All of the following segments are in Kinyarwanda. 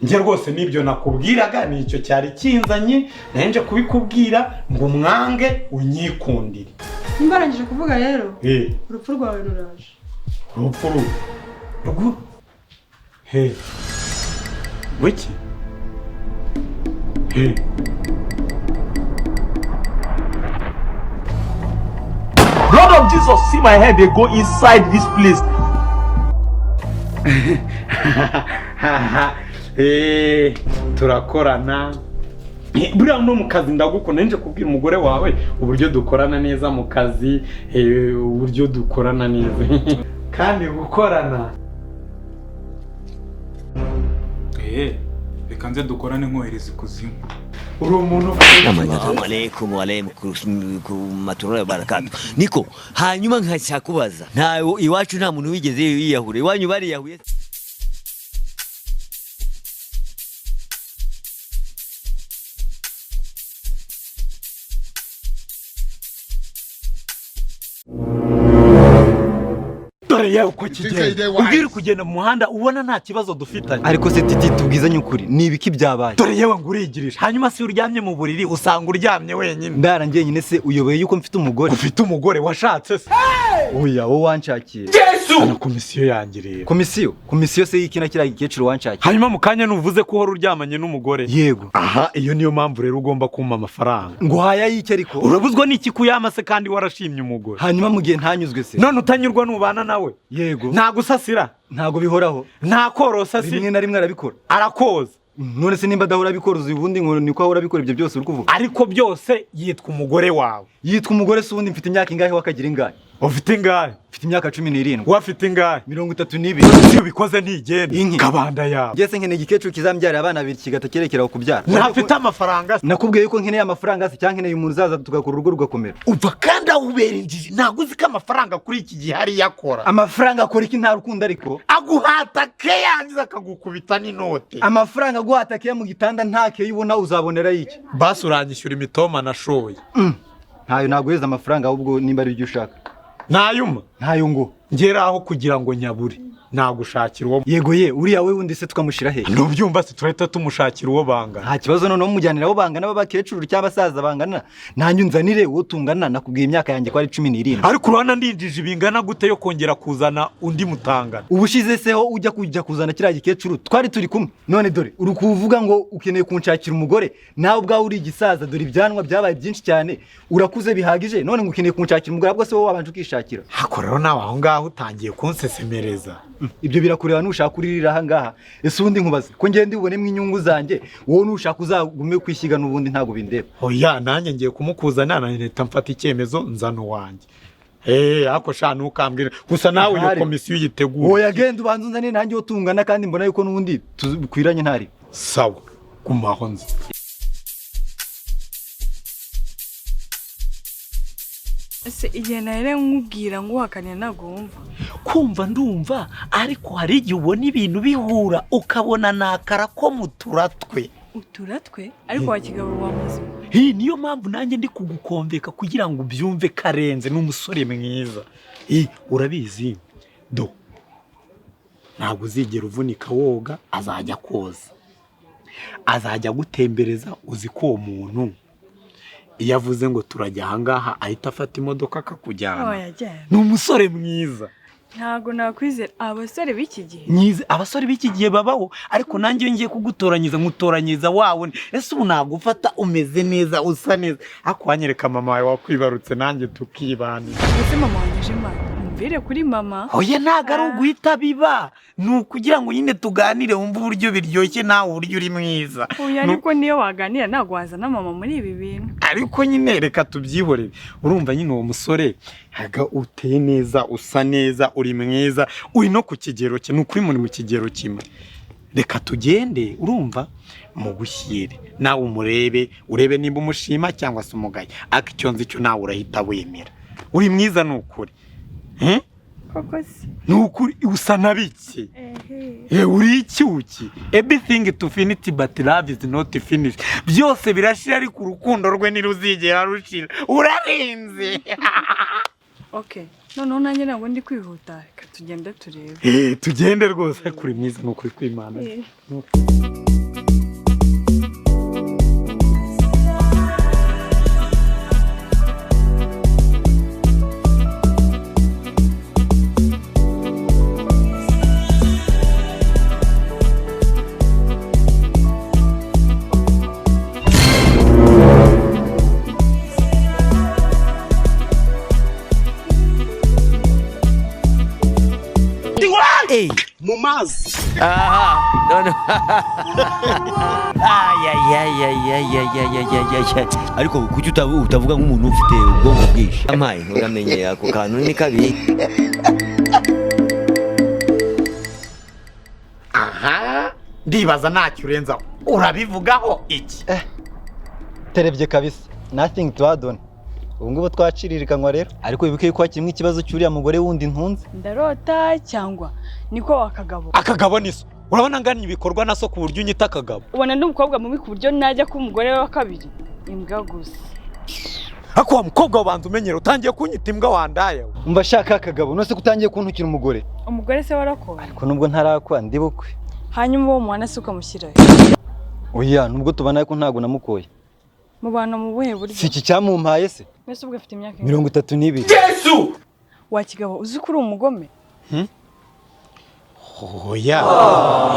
Nje rwose nibyo nakubwiraga nicyo cyari kinzanye nanje kubikubwira ngo mwange unyikundire. Nimbarangije kuvuga rero urupfu rwawe ruraje. Urupfu rwo wiki Blood of Jesus, see my head, they go inside this place. Turakorana. Buriya no mu kazi ndagukunda nje kubwira umugore wawe uburyo dukorana neza mu kazi, uburyo dukorana neza. Kandi gukorana. Reka nze dukorane nkohereza ikuzimu. Uri umuntu Assalamu alaikum maturo ya barakatu. Niko hanyuma nkacyakubaza nta iwacu nta muntu wigeze yiyahure iwanyu bari yahuye. yawe uko kigenda ubwira kugenda mu muhanda ubona nta kibazo dufitanye. Ariko se Titi tubwizanye ukuri ni ibiki byabaye? Dore yewe ngurigirisha hanyuma si uryamye mu buriri usanga uryamye wenyine. Ndarangiye nyine se uyoboye yuko mfite umugore. Ufite umugore washatse se? Oya wo wanshakiye. Yesu! Ana komisiyo yanjye rero. Komisiyo se y'ikina kira gikecuru wanshakiye. Hanyuma mukanya nuvuze ko hora uryamanye n'umugore. Yego. Aha iyo niyo mpamvu rero ugomba kumpa amafaranga. Ngo haya y'iki ariko? Urabuzwa n'iki kuyama se kandi warashimye umugore. Hanyuma mugiye ntanyuzwe se. None utanyurwa nubana nawe. Yego. Nagusasira. Ntago bihoraho. Nta korosa si. Rimwe na rimwe arabikora. Arakoza. None se nimba adahora abikora ubundi ngo niko ahora abikora ibyo byose uri kuvuga? Ariko byose yitwa umugore wawe. Yitwa umugore se ubundi mfite imyaka ingahe wakagira ingahe? Ufite ingahe? Mfite imyaka 17. Wafite ingahe? 32. Iyo bikoze ntigenda. Kabanda yawe. Ngese nkene igikecuru kizambyara abana babiri kigata kerekera kubyara. Ntafite amafaranga. Nakubwiye yuko nkeneye amafaranga se cyangwa nkeneye umuntu uzaza tugakora urugo rugakomera. Uva kandi ubera injiji naguzi ko amafaranga kuri iki gihe hari yakora. Amafaranga akora iki nta rukundo ariko? Aguhata ke yangiza akagukubita n'inote. Amafaranga aguhata ke mu gitanda nta ke yibona uzabonera iki? Basi uranyishyura imitoma nashoye. Ntayo naguheza amafaranga ahubwo nimba ari byo ushaka. Ntayuma. Ntayo ngo. Ngeraho kugira ngo nyabure. Nagushakira uwo. Yego ye uriya we wundi se tukamushira he? Nubyumva se turahita tumushakira uwo bangana. Nta kibazo none mujyanira abo bangana babakecuru cyangwa basaza bangana. Nanjye unzanire uwo tungana nakubwiye imyaka yanjye ko ari 17. Ariko urana ndinjije bingana gute yo kongera kuzana undi mutangana. Ubushize se ho ujya kuzana kiriya gikecuru twari turi kumwe. None dore uri kuvuga ngo ukeneye kunshakira umugore nawe ubwawe uri igisaza dore ibyanwa byabaye byinshi cyane urakuze bihagije none ngo ukeneye kunshakira umugore bwo se wowe wabanje ukishakira. Hakorero nawe aho ngaho utangiye kunsesemereza. Ibyo birakureba nushaka uririra aha ngaha. Ese ubundi nkubaze ko ngende ubone mwinyungu zanjye wowe nushaka uzagume kwishyiga n'ubundi ntago bindeba. Oya nanjye ngiye kumukuzana na leta mfata icyemezo nzano wanjye. Ako shana ukambwira gusa nawe iyo komisiyo yitegura. Oya genda ubanza unzane nanjye utungana kandi mbona yuko n'ubundi tukwiranye ntari. Sawa kumaho nzi. Ese igihe nare nkubwira ngo uhakanira nago wumva. Kumva ndumva ariko hari igihe ubona ibintu bihura ukabona nakara ko muturatwe. Uturatwe ariko wakigabo wa muzima. Niyo mpamvu nanjye ndi kugukomveka kugira ngo ubyumve karenze n'umusore mwiza. Urabizi do ntabwo uzigera uvunika woga azajya koza. Azajya gutembereza uzi ko uwo muntu iyo avuze ngo turajya ahangaha ahita afata imodoka akakujyana. Ni umusore mwiza. Ntago nakwizera abasore b'iki gihe. Nyize abasore b'iki gihe babaho ariko nanjye ngiye kugutoranyiza nkutoranyiza wawe. Ese ubu nagufata umeze neza usa neza akwanyereka mama wawe wakwibarutse nanjye tukibana. Ese mama wanjye Imana mvire kuri mama. Oya ntago ari uguhita biba ni ukugira ngo nyine tuganire wumve uburyo biryoshye nawe uburyo uri mwiza. Oya ariko niyo waganira ntago wazana mama muri ibi bintu. Ariko nyine reka tubyihorere. Urumva nyine uwo musore haga uteye neza usa neza uri mwiza uri no ku kigero cye n'ukuri muri mu kigero kimwe. Reka tugende urumva mu gushyire nawe umurebe urebe nimba umushima cyangwa se umugaye akicyonze cyo nawe urahita wemera. Uri mwiza n'ukuri. Koko se n'ukuri usa nabiki. Uri icyuki. Everything to finish but love is not finished. Byose birashira ariko urukundo rwe niruzigera rushira. Urarenze. Okay. Noneho nanjye ntabwo ndi kwihuta. Reka tugende turebe. Tugende rwose kuri mwiza n'ukuri kw'Imana. Mumazi. No. Ariko kuki utavuga nk'umuntu ufite ubwonko bwinshi? Amaye uramenye ako kantu ni kabi. Aha, ndibaza ntacyo urenzaho. Urabivugaho iki? Terebye kabisa. Nothing to add on. Ubu ngubu twaciriririkanywa rero. Ariko wibuke ko hakirimo ikibazo cy'uriya mugore wundi ntunze. Ndarota cyangwa niko wakagabo. Akagabo niso. Urabona nganye ibikorwa naso ku buryo unyita akagabo. Ubona n'umukobwa mubi ku buryo najya ku mugore wa kabiri. Imbwa gusa. Ako wa mukobwa wabanza umenyera utangiye kunyita imbwa wandaye. Umva shaka akagabo nose kutangiye kuntukira umugore. Umugore se warakora. Ariko nubwo ntarakwa ndibukwe. Hanyuma uwo mwana se ukamushyira. Oya nubwo tubana ko ntago namukoye. Mu bantu mu buhe buryo. Si iki cyamumpaye se? Mbese ubwo afite imyaka 32. Yesu! Wa kigabo uzi ko uri umugome? Oya.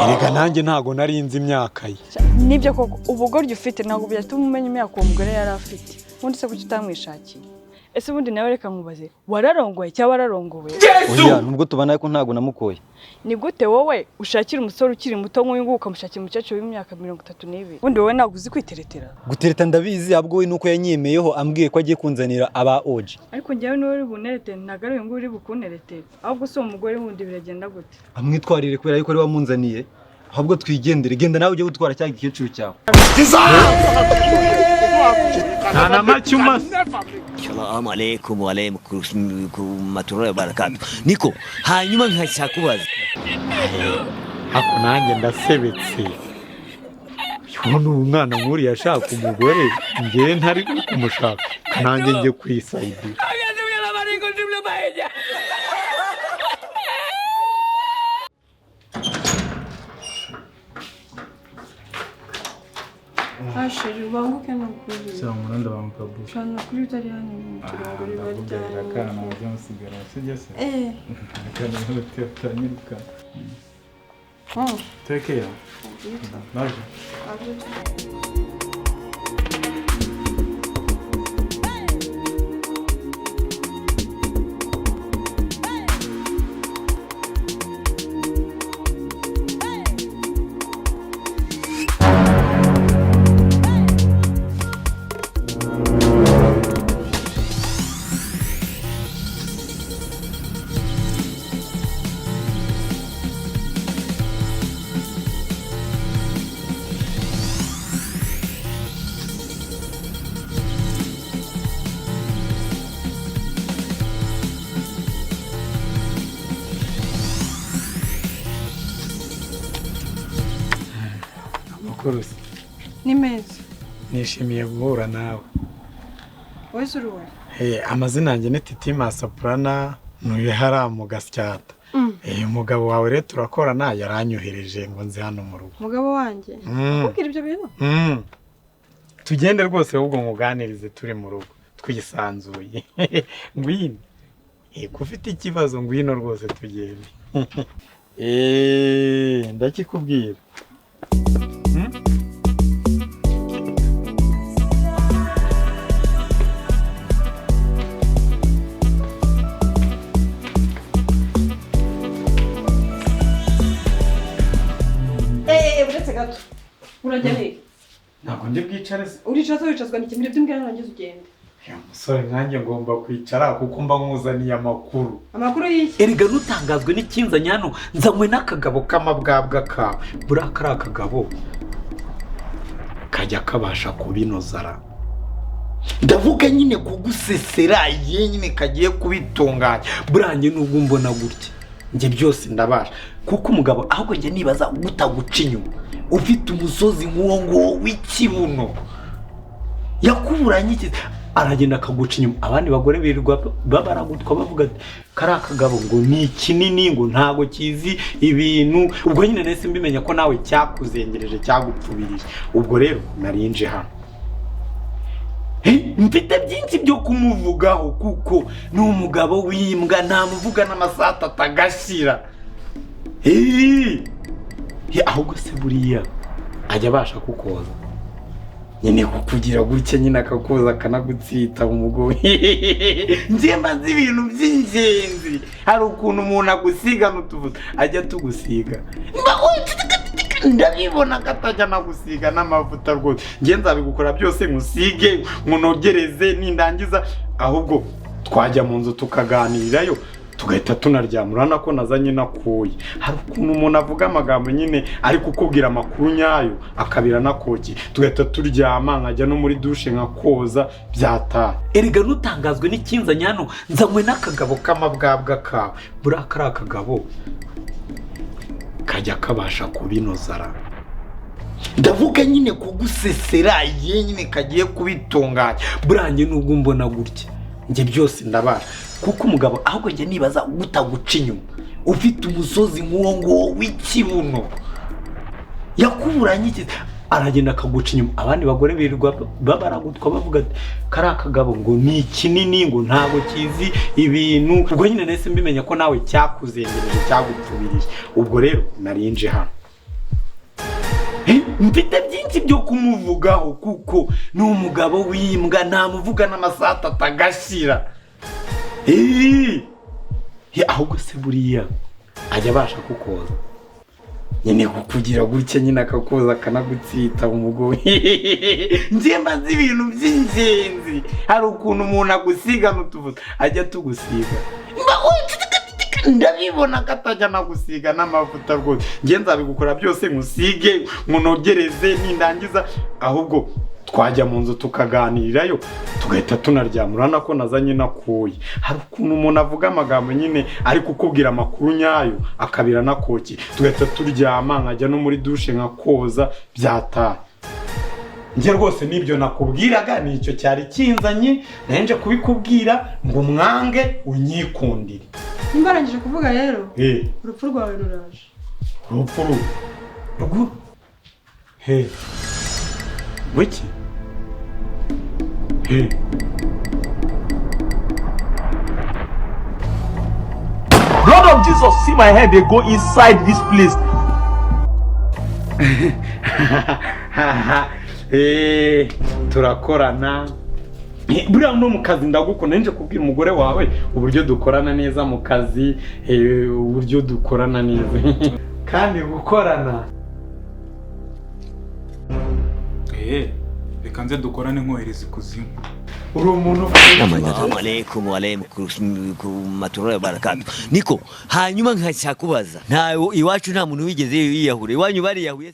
Erega nanjye ntago narinzi imyaka ye. Nibyo koko ubugoryi ufite ntabwo byatuma umenya imyaka uwo mugore yari afite. Ubundi se kuki utamwishakiye? Ese ubundi nawe reka nkubaze wararongoye cyangwa wararongowe? Oya nubwo tubana ko ntago namukoye. Ni gute wowe ushakira umusore ukiri muto nk'uyu nguyu ukamushakira umukecuru w'imyaka 32? Ubundi wowe ntabwo uzi kwiteretera. Gutereta ndabizi ahubwo we nuko yanyemeyeho ambwiye ko agiye kunzanira aba oje. Ariko njyewe niwe uri bunerete ntabwo ari uyu nguyu uri bukunerete. Ahubwo se umugore wundi biragenda gute? Amwitwarire kubera yuko ari wamunzaniye. Ahubwo twigendere genda nawe ujye gutwara cya gikecuru cyawe. Nta make umaze. Assalamu alaikum wa rahmatullahi wa barakatuh. Niko hanyuma nkashyakubaza. Ako nanjye ndasebetse. Uno umwana nkuri yashaka umugore ngiye ntari kumushaka. Nanjye ngiye kwisayidira. Asheri ubanguke n'ukuri. Sha muranda bamukabuza. Shana kuri utari hano mu turanguri Ndakubwira barya. kana byamusigara sijya se. Kana hotel tanyiruka. Take care. Naje. Kurusi. Ni meza. Nishimiye guhura nawe. Wese uruwe? Amazina yanjye ni TITI Masaprana nuye haramu gasyata. Umugabo wawe rero turakorana yaranyohereje ngo nzi hano mu rugo. Umugabo wanjye? Ukira ibyo bintu? Tugende rwose ahubwo muganirize turi mu rugo twisanzuye. Ngwino. Ufite ikibazo ngwino rwose tugende. Ndakikubwira. Uretse gato. Urajya he? Ntabwo ndi bwicare se. Uricaza wicazwa n'ikimiro by'imbwa narangiza ugende. Musore nkanjye ngomba kwicara kuko mba nkuzaniye amakuru. Amakuru y'iki? Erega nutangazwe n'ikinzanye hano nzanywe n'akagabo k'amabwabwa kawe. Buriya kari akagabo kajya kabasha kubinozara. Ndavuga nyine kugusesera igihe nyine kagiye kubitunganya. Buriya njye nubwo mbona gutya njye byose ndabasha kuko umugabo ahubwo njye nibaza gutaguca inyuma ufite umusozi nk'uwo nguwo w'ikibuno yakuburanye iki aragenda akaguca inyuma abandi bagore birirwa babaragutwa bavuga ati kari akagabo ngo ni kinini ngo ntago kizi ibintu. Ubwo nyine nese mbimenya ko nawe cyakuzengereje cyagupfubirije. Ubwo rero narinje hano mfite byinshi byo kumuvugaho kuko ni umugabo w'imbwa ntamuvuga n'amasata atagashira. Ahubwo se buriya ajya abasha kukoza nyine kukugira gutya nyine akakoza akanagutsita umugo. Njye mbazi ibintu by'ingenzi. Hari ukuntu umuntu agusiga n'utuvuta ajya tugusiga ndabibona katajya nagusiga n'amavuta rwose. Njye nzabigukora byose nkusige nkunogereze nindangiza ahubwo twajya mu nzu tukaganirirayo tugahita tunaryama. Urana ko nazanye nakoye. Hari ukuntu umuntu avuga amagambo nyine ari kukubwira amakuru nyayo akabira nakoki tugahita turyama nkajya no muri dushe nkakoza byataye. Erega nutangazwe n'ikinzanye hano nzanywe n'akagabo k'amabwabwa kawe. Buriya kari akagabo kajya kabasha kubinozara. Ndavuga nyine kugusesera nyine kagiye kubitunganya. Burange nubwo mbona gutya njye byose ndabara kuko umugabo ahubwo njye nibaza gutaguca inyuma ufite umusozi nk'uwo ngo w'ikibuno yakuburanye iki aragenda akaguca inyuma abandi bagore birirwa babaragutwa bavuga ati kari akagabo ngo ni kinini ngo ntago kizi ibintu. Ubwo nyine nese mbimenya ko nawe cyakuzengereje cyagupfubirije. Ubwo rero narinje hano mfite byinshi byo kumuvugaho kuko ni umugabo w'imbwa ntamuvuga n'amasata atagashira. Ahubwo se buriya ajya abasha kukoza nyine kukugira gutya nyine akakoza akanagutsita umugo. Njye mbazi ibintu by'ingenzi. Hari ukuntu umuntu agusiga n'utuvuta ajya tugusiga ndabibona katajya nagusiga n'amavuta rwose. Njye nzabigukora byose nkusige nkunogereze nindangiza ahubwo twajya mu nzu tukaganirirayo tugahita tunaryama. Urana ko nazanye nakoye. Hari ukuntu umuntu avuga amagambo nyine ari kukubwira amakuru nyayo akabira nakoki tugahita turyama nkajya no muri dushe nkakoza byataye. Njye rwose nibyo nakubwiraga nicyo cyari kinzanye naje kubikubwira ngo mwange unyikundire. Nimbarangije kuvuga rero urupfu rwawe ruraje. Urupfu rwo wiki Blood of Jesus, see my head, they go inside this place. Turakorana. Buriya no mu kazi ndagukunda nje kubwira umugore wawe uburyo dukorana neza mu kazi, uburyo dukorana neza kandi gukorana. Reka nze dukorane nkohereza ikuzimu. Uri umuntu Assalamu alaikum ku maturo barakatu. Niko hanyuma nkashaka kubaza ntawe iwacu nta muntu wigeze yiyahure iwanyu bari yahuye.